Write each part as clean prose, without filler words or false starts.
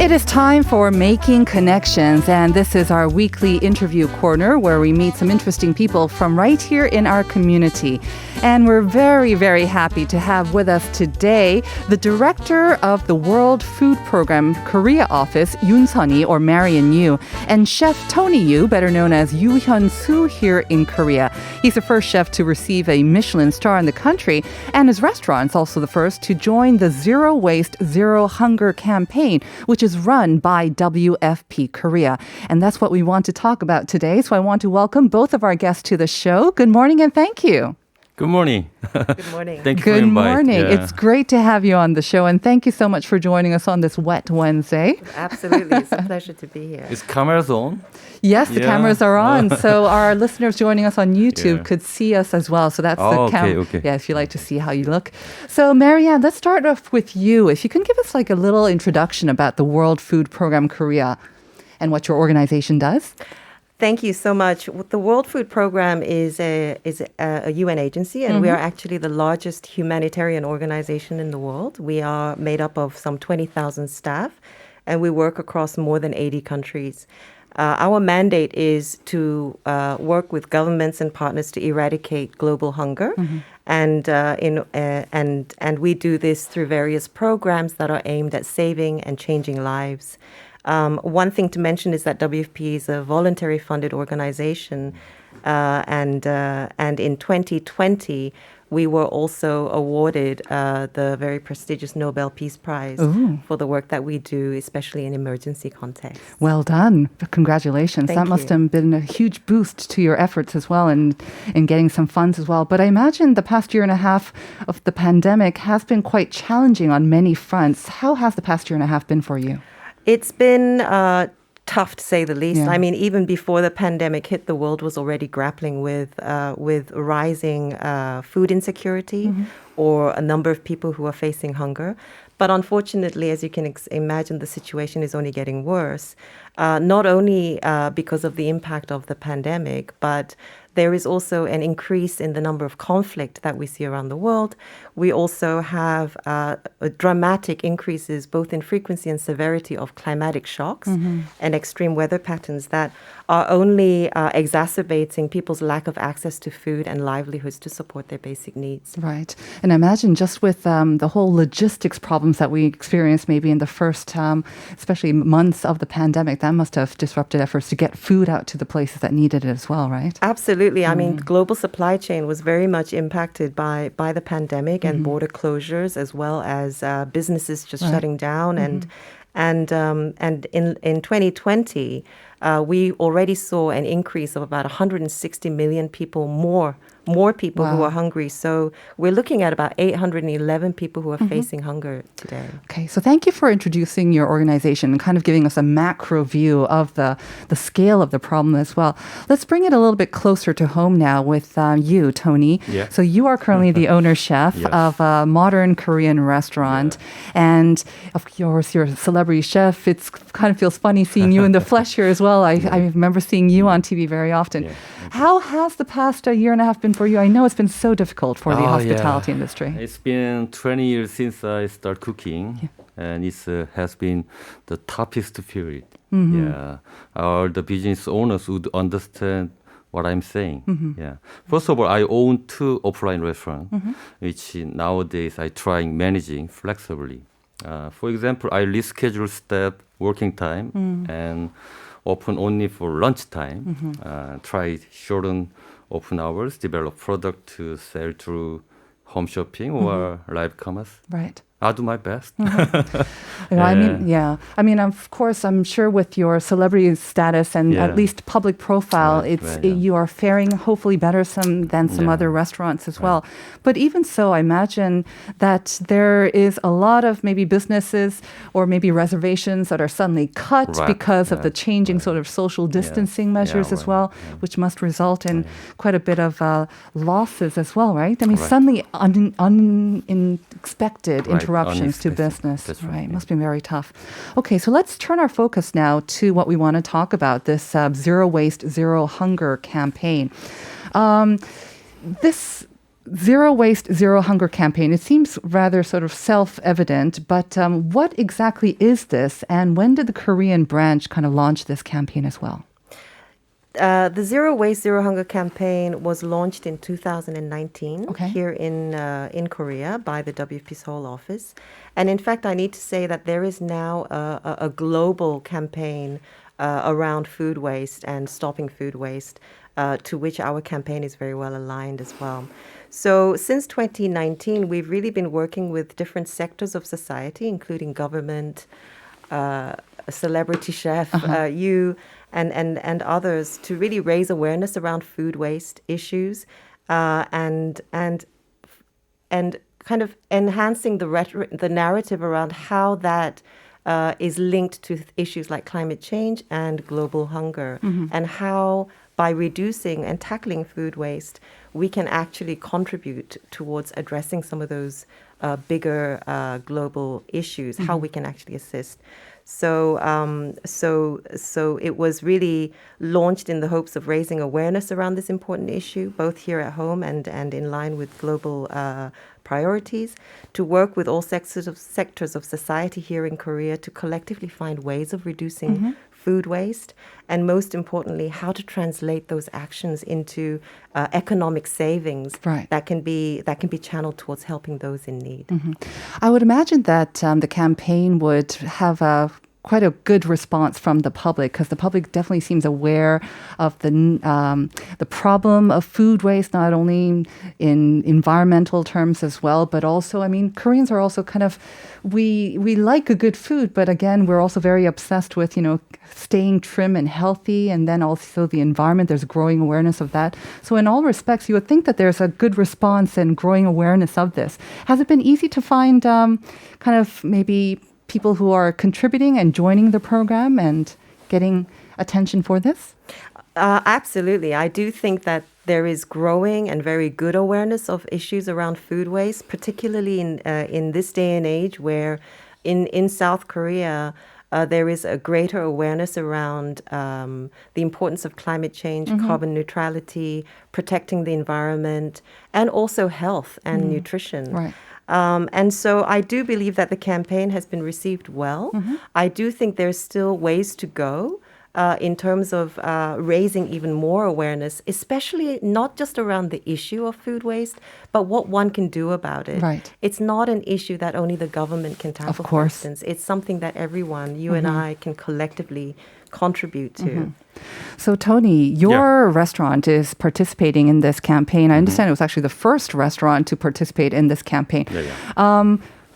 It is time for Making Connections, and this is our weekly interview corner where we meet some interesting people from right here in our community. And we're very, very happy to have with us today the director of the World Food Program Korea office, Yoon Sunny, or Marian Yu, and Chef Tony Yu, better known as Yoo Hyun-soo here in Korea. He's the first chef to receive a Michelin star in the country, and his restaurant's also the first to join the Zero Waste, Zero Hunger campaign, which is run by WFP Korea. And that's what we want to talk about today. So I want to welcome both of our guests to the show. Good morning and thank you. Good morning. Good morning. Thank you for Good inviting. morning. It's great to have you on the show, and thank you so much for joining us on this wet Wednesday. Absolutely. It's a pleasure to be here. Is cameras on? Yes, the Yeah. cameras are on, so our listeners joining us on YouTube could see us as well. So that's the camera. Okay. Yeah, if you like to see how you look. So Marianne, let's start off with you. If you can give us like a little introduction about the World Food Program Korea and what your organization does. Thank you so much. The World Food Program is a UN agency, and we are actually the largest humanitarian organization in the world. We are made up of some 20,000 staff, and we work across more than 80 countries. Our mandate is to work with governments and partners to eradicate global hunger, and we do this through various programs that are aimed at saving and changing lives. One thing to mention is that WFP is a voluntary funded organization, and in 2020 we were also awarded the very prestigious Nobel Peace Prize for the work that we do, especially in emergency contexts. Well done. Congratulations. Thank That must you. have been a huge boost to your efforts as well and in getting some funds as well. But I imagine the past year and a half of the pandemic has been quite challenging on many fronts. How has the past year and a half been for you? It's been tough, to say the least. Yeah. I mean, even before the pandemic hit, the world was already grappling with rising food insecurity or a number of people who are facing hunger. But unfortunately, as you can imagine, the situation is only getting worse, not only because of the impact of the pandemic, but there is also an increase in the number of conflict that we see around the world. We also have dramatic increases both in frequency and severity of climatic shocks and extreme weather patterns that are only exacerbating people's lack of access to food and livelihoods to support their basic needs. Right. And I imagine just with the whole logistics problems that we experienced maybe in the first, especially months of the pandemic, that must have disrupted efforts to get food out to the places that needed it as well, right? Absolutely. I mean, global supply chain was very much impacted by the pandemic and border closures, as well as businesses just shutting down. And in 2020, we already saw an increase of about 160 million people more people who are hungry. So we're looking at about 811 people who are facing hunger today. Okay, so thank you for introducing your organization and kind of giving us a macro view of the scale of the problem as well. Let's bring it a little bit closer to home now with you, Tony. Yeah. So you are currently the owner-chef Yes. of a modern Korean restaurant. And of course, you're a celebrity chef. It kind of feels funny seeing you in the flesh here as well. I remember seeing you on TV very often. Yeah. How has the past year and a half been for you? I know it's been so difficult for the hospitality industry. It's been 20 years since I started cooking, and it has been the toughest period. Yeah, the business owners would understand what I'm saying. Yeah. First of all, I own 2 offline restaurants, which nowadays I try managing flexibly. For example, I reschedule staff working time and open only for lunchtime. Try shorten open hours, develop product to sell through home shopping or live commerce. Right. I'll do my best. I mean, of course, I'm sure with your celebrity status and at least public profile, you are faring hopefully better than some other restaurants as well. But even so, I imagine that there is a lot of maybe businesses or maybe reservations that are suddenly cut because of the changing sort of social distancing measures as well, which must result in quite a bit of losses as well, right? I mean, suddenly unexpected interruptions to business. That's right. right. Must be very tough. Okay, so let's turn our focus now to what we want to talk about, this Zero Waste, Zero Hunger campaign. This Zero Waste, Zero Hunger campaign, it seems rather sort of self-evident, but what exactly is this, and when did the Korean branch kind of launch this campaign as well? The Zero Waste, Zero Hunger campaign was launched in 2019 here in Korea by the WFP Seoul office. And in fact, I need to say that there is now a global campaign around food waste and stopping food waste, to which our campaign is very well aligned as well. So since 2019, we've really been working with different sectors of society, including government, a celebrity chef, you, and others, to really raise awareness around food waste issues, and kind of enhancing the narrative around how that is linked to issues like climate change and global hunger, and how by reducing and tackling food waste, we can actually contribute towards addressing some of those bigger global issues, how we can actually assist. So it was really launched in the hopes of raising awareness around this important issue, both here at home and in line with global priorities, to work with all sectors of society here in Korea to collectively find ways of reducing food waste, and most importantly, how to translate those actions into economic savings that can be channeled towards helping those in need. I would imagine that the campaign would have quite a good response from the public, because the public definitely seems aware of the problem of food waste, not only in environmental terms as well, but also, I mean, Koreans are also kind of, we like a good food, but again, we're also very obsessed with, staying trim and healthy, and then also the environment. There's growing awareness of that. So in all respects, you would think that there's a good response and growing awareness of this. Has it been easy to find kind of maybe people who are contributing and joining the program and getting attention for this? Absolutely. I do think that there is growing and very good awareness of issues around food waste, particularly in this day and age where in South Korea, there is a greater awareness around the importance of climate change, carbon neutrality, protecting the environment, and also health and nutrition. Right. And so I do believe that the campaign has been received well. I do think there's still ways to go in terms of raising even more awareness, especially not just around the issue of food waste, but what one can do about it. Right. It's not an issue that only the government can tackle, for instance. It's something that everyone, you and I, can collectively contribute to. So, Tony, your restaurant is participating in this campaign. I understand it was actually the first restaurant to participate in this campaign.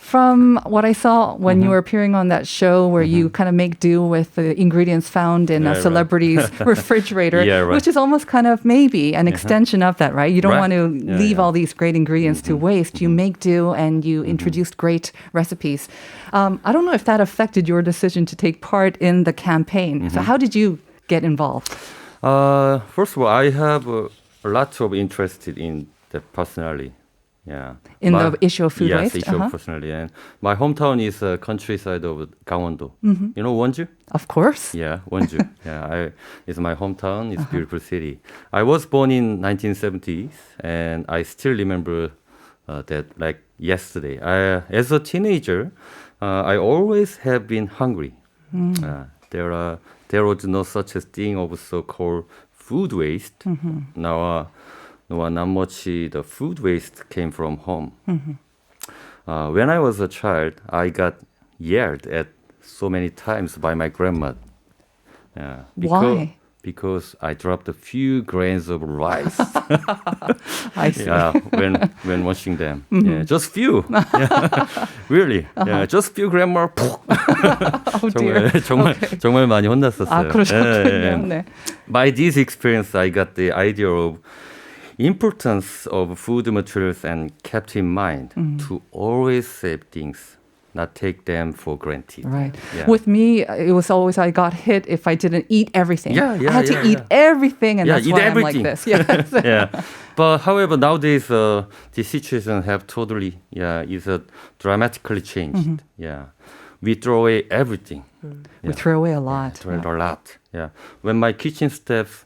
From what I saw when you were appearing on that show where you kind of make do with the ingredients found in a celebrity's refrigerator, which is almost kind of maybe an extension of that, right? You don't want to leave all these great ingredients to waste. You make do and you introduced great recipes. I don't know if that affected your decision to take part in the campaign. So how did you get involved? First of all, I have a lot of interest in the personally. In the issue of food waste? Yes, issue of personally. And my hometown is countryside of Gangwon-do. You know Wonju? Of course. Yeah, Wonju. It's my hometown. It's a beautiful city. I was born in 1970s, and I still remember that like yesterday. As a teenager, I always have been hungry. There was no such a thing of so-called food waste. Now, not much the food waste came from home. When I was a child, I got yelled at so many times by my grandma. Why? Because I dropped a few grains of rice. I see. When washing them. Just few. Really. Just few gram more. Oh dear. 정말 많이 혼났었어요. 그러셨군요. 네. By this experience, I got the idea of importance of food materials and kept in mind to always save things, not take them for granted. Right. With me, it was always I got hit if I didn't eat everything. I had to eat everything, and that's why I'm like this. But however, nowadays the situation have totally is dramatically changed. We throw away everything. We throw away a lot. Throw a lot. When my kitchen staff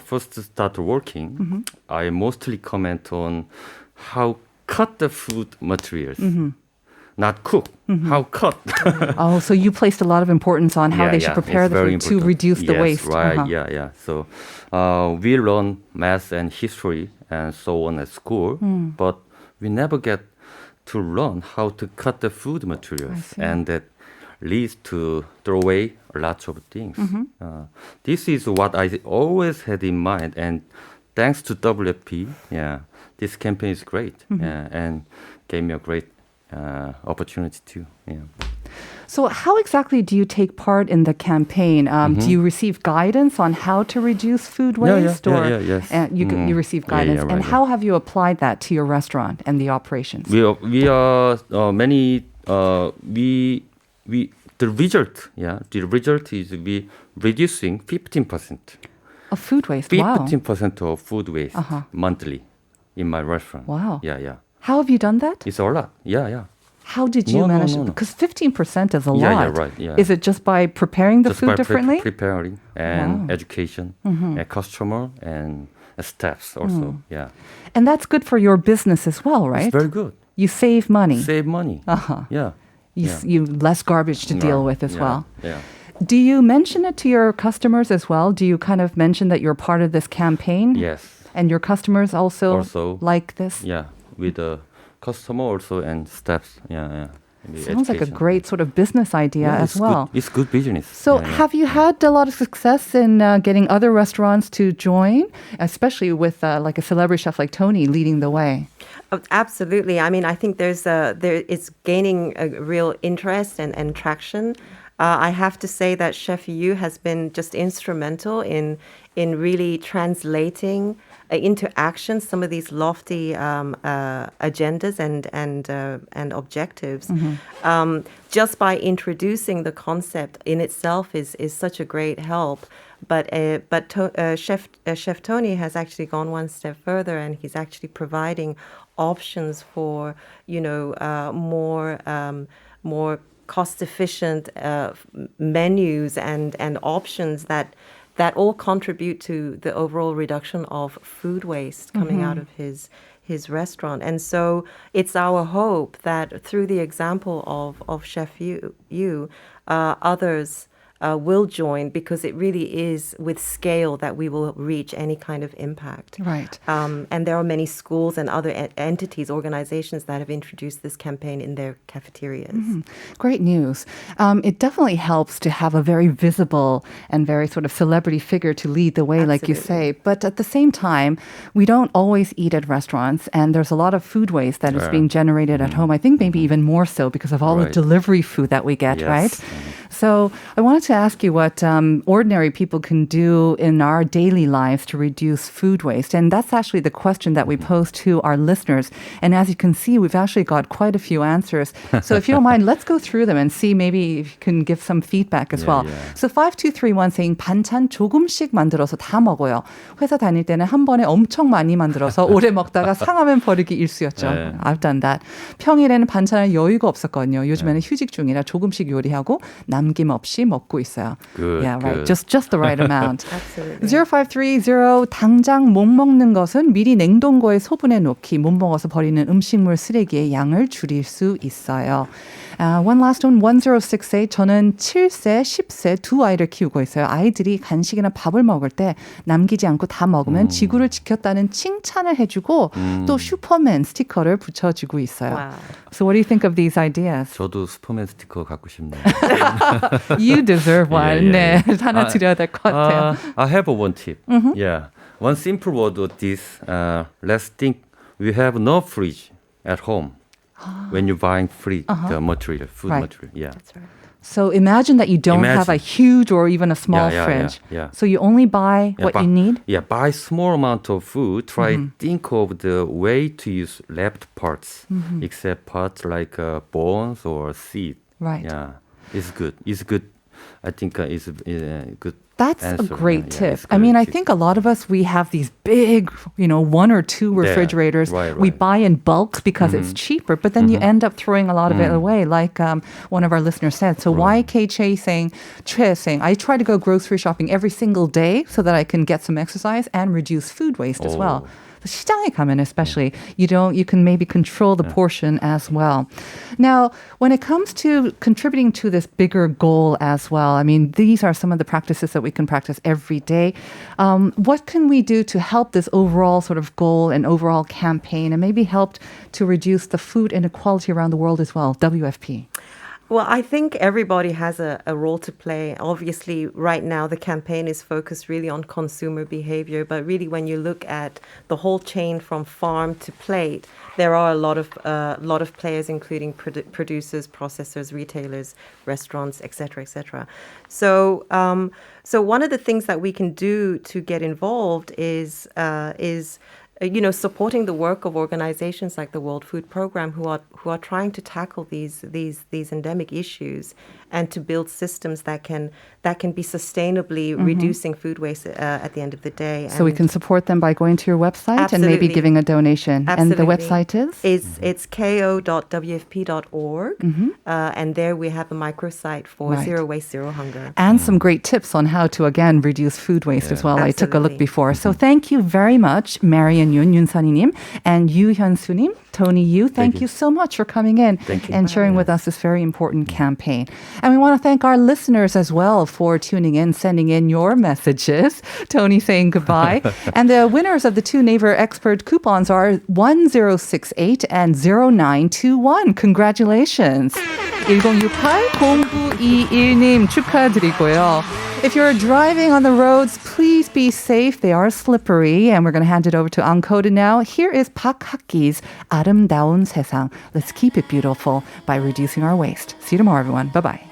first started working, I mostly comment on how cut the food materials. Not cook, how cut. Oh, so you placed a lot of importance on how they should prepare it's the very food to important. reduce the Yes, waste. Right, Uh-huh. So we learn math and history and so on at school, but we never get to learn how to cut the food materials. And that leads to throw away lots of things. This is what I always had in mind. And thanks to WFP, this campaign is great and gave me a great opportunity too. So how exactly do you take part in the campaign? Do you receive guidance on how to reduce food waste? Yes. You receive guidance. right, and how have you applied that to your restaurant and the operations? We are many the result is we reducing 15%. Of food waste, wow. 15% of food waste monthly in my restaurant. Wow. Yeah. How have you done that? It's a lot. Yeah. How did you manage it? Because 15% is a lot. Yeah, right. Yeah. Is it just by preparing the Just food by differently? preparing and education, and customer and staffs also. Yeah. And that's good for your business as well, right? It's very good. You save money. Save money. Yeah. You less garbage to deal with as well. Yeah. Do you mention it to your customers as well? Do you kind of mention that you're part of this campaign? Yes. And your customers also like this? Yeah. With the customer also and staffs. Yeah. Sounds like a great sort of business idea as well. It's good business. So have you had a lot of success in getting other restaurants to join, especially with like a celebrity chef like Tony leading the way? Oh, absolutely. I mean, I think it's gaining a real interest and traction. I have to say that Chef Yu has been just instrumental in really translating into action some of these lofty agendas and objectives. Just by introducing the concept in itself is such a great help. But Chef Tony has actually gone one step further, and he's actually providing options for more cost-efficient menus and options that all contribute to the overall reduction of food waste coming out of his restaurant. And so it's our hope that through the example of Chef Yu, others will join, because it really is with scale that we will reach any kind of impact. Right. And there are many schools and other entities, organizations that have introduced this campaign in their cafeterias. Great news. It definitely helps to have a very visible and very sort of celebrity figure to lead the way, like you say. But at the same time, we don't always eat at restaurants, and there's a lot of food waste that is being generated at home. I think maybe even more so because of all the delivery food that we get, right? So I wanted to ask you what ordinary people can do in our daily lives to reduce food waste. And that's actually the question that we pose to our listeners. And as you can see, we've actually got quite a few answers. So if you don't mind, let's go through them and see maybe if you can give some feedback as well. So 5231 saying 반찬 조금씩 만들어서 다 먹어요. 회사 다닐 때는 한 번에 엄청 많이 만들어서 오래 먹다가 상하면 버리기 일쑤였죠. I've done that. 평일에는 반찬할 여유가 없었거든요. 요즘에는 휴직 중이라 조금씩 요리하고 남김없이 먹고 있어요. Good, yeah, right. good. Just the right amount. Absolutely. 0530 당장 못 먹는 것은 미리 냉동고에 소분해 놓기. 못 먹어서 버리는 음식물 쓰레기의 양을 줄일 수 있어요. One last one, 1068. 저는 7세, 10세 두 아이를 키우고 있어요. 아이들이 간식이나 밥을 먹을 때 남기지 않고 다 먹으면 지구를 지켰다는 칭찬을 해주고 또 슈퍼맨 스티커를 붙여주고 있어요. Wow. So what do you think of these ideas? 저도 슈퍼맨 스티커 갖고 싶네요. You deserve one. 네, 하나 드려야 될 것 같아요. I have one tip. Yeah. One simple word of this. Let's think we have no fridge at home when you're buying food material. Yeah. That's right. So imagine that you don't have a huge or even a small fridge. Yeah. So you only buy what you need? Yeah, buy small amount of food. Try think of the way to use left parts, except parts like bones or seed. Right. Yeah, it's good. It's good. I think it's good. That's answer. a great Yeah, tip. it's I mean, great I tip. think a lot of us, we have these big, one or two refrigerators. Right. We buy in bulk because it's cheaper, but then you end up throwing a lot of it away, like one of our listeners said. So YK Che saying, I try to go grocery shopping every single day so that I can get some exercise and reduce food waste as well. 시장에 가면 especially, you can maybe control the portion as well. Now, when it comes to contributing to this bigger goal as well, I mean, these are some of the practices that we can practice every day. What can we do to help this overall sort of goal and overall campaign and maybe help to reduce the food inequality around the world as well, WFP? Well, I think everybody has a role to play. Obviously, right now, the campaign is focused really on consumer behavior. But really, when you look at the whole chain from farm to plate, there are a lot of players, including producers, processors, retailers, restaurants, etc., etc. So one of the things that we can do to get involved is supporting the work of organizations like the World Food Program who are trying to tackle these endemic issues and to build systems that can be sustainably reducing food waste at the end of the day. So we can support them by going to your website and maybe giving a donation. Absolutely. And the website is? It's ko.wfp.org. And there we have a microsite for Zero Waste, Zero Hunger. And some great tips on how to, again, reduce food waste as well. Absolutely. I took a look before. So thank you very much, Marian Yunsanim and Yu Hyun-sunim. Tony Yu, thank you so much for coming in and sharing with us this very important campaign. And we want to thank our listeners as well for tuning in, sending in your messages. Tony saying goodbye. And the winners of the 2 Naver Expert coupons are 1068 and 0921. Congratulations. 1068-0921님 축하드리고요. If you're driving on the roads, please be safe. They are slippery. And we're going to hand it over to Ankoda now. Here is Park Hak-ki's 아름다운 세상. Let's keep it beautiful by reducing our waste. See you tomorrow, everyone. Bye-bye.